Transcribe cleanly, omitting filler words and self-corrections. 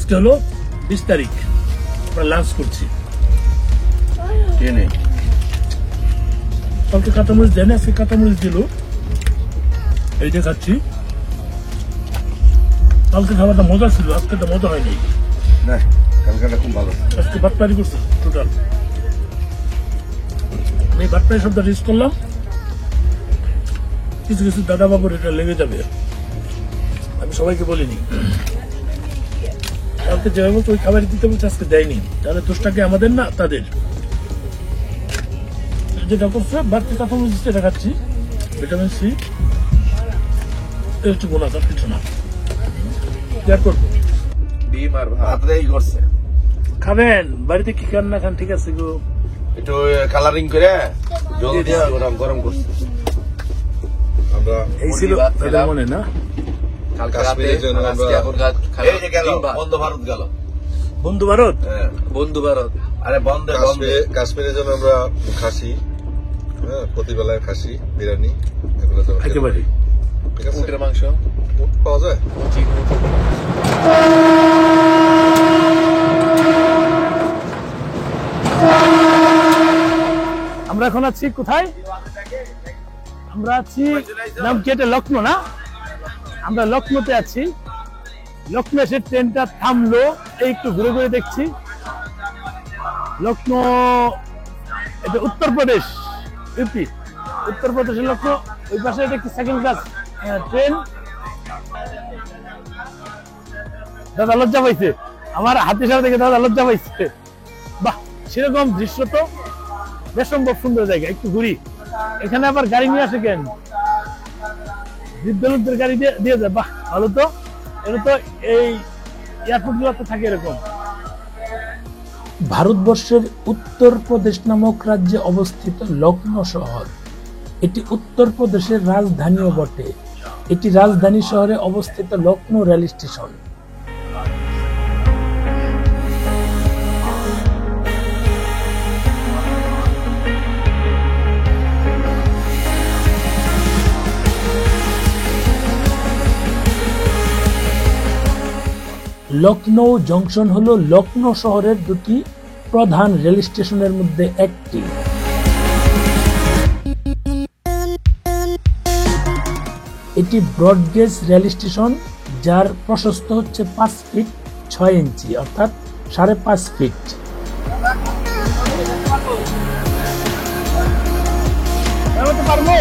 আজকে হলো 20 তারিখ, আমরা লাঞ্চ করছি। কালকে কাঁচামরিচ দেয় না, আজকে কাঁচামরিচ দিল, এইটা খাচ্ছি। কালকে খাবারটা মজা ছিল, আজকে তো মজা হয়নি। খুব ভালো। আজকে বাটপারি করছি টোটাল। এই বাটপারি শব্দ রিস্ক করলাম, কিছু কিছু দাদা বাবুর এটা লেগে যাবে, আমি সবাইকে বলিনি। কালকে যেভাবে ওই খাবার দিতে বলছে আজকে দেয়নি, তাহলে দোষটাকে আমাদের না তাদের। যেটা করছে বাড়তি কাঁচামরিচ দিচ্ছে, এটা খাচ্ছি, ভিটামিন সি, একটু বোনাস, আর কিছু না। করবো ডিম আর ভাতটাই করছে। খাবেন বাড়িতে কি খান না খান, ঠিক আছে গো, একটু কালারিং করে জল দিয়ে গরম করছে। আমরা এই ছিল মনে না, কাশ্মীরের জন্য বন্ধু ভারত গেল। বন্ধু ভারত, বন্ধু ভারত, আরে বন্ধে কাশ্মীরের জন্য আমরা খাসি, প্রতিবেলায় খাসি বিরিয়ানি এগুলো তো একেবারে। ঠিক আছে, উটের মাংস পাওয়া যায়। আমরা এখন আছি কোথায়? আমরা আছি নাম কি, এটা লখনৌ না? আমরা লখনৌতে আছি। লখনৌ এসে ট্রেনটা থামলো, এই একটু ঘুরে ঘুরে দেখছি। লখনৌ এটা উত্তরপ্রদেশ, ইউপি, উত্তরপ্রদেশের লখনৌ। ওই পাশে এটা কি সেকেন্ড ক্লাস ট্রেন। দাদা লজ্জা পাইছে, আমার হাতের সাথে দেখে দাদা লজ্জা পাইছে। বাহ, সেরকম দৃশ্য তো বেসম্ভব সুন্দর জায়গা। একটু ঘুরি, এখানে আবার গাড়ি নিয়ে আসে কেন? বৃদ্ধ লোকদের গাড়ি দিয়ে যায়। বাহ, ভালো তো। এটা তো এই এয়ারপোর্ট গুলোতে থাকে এরকম। ভারতবর্ষের উত্তরপ্রদেশ নামক রাজ্যে অবস্থিত লখনৌ শহর, এটি উত্তরপ্রদেশের রাজধানীও বটে। এটি রাজধানী শহরে অবস্থিত Lucknow rail station. Lucknow junction হলো লখনৌ শহরের দুটি প্রধান রেল স্টেশনের মধ্যে একটি। এটি ব্রডগেজ রেল স্টেশন, যার প্রশস্ত হচ্ছে 5 ফিট 6 ইঞ্চি, অর্থাৎ 5.5 ফিট। পারবো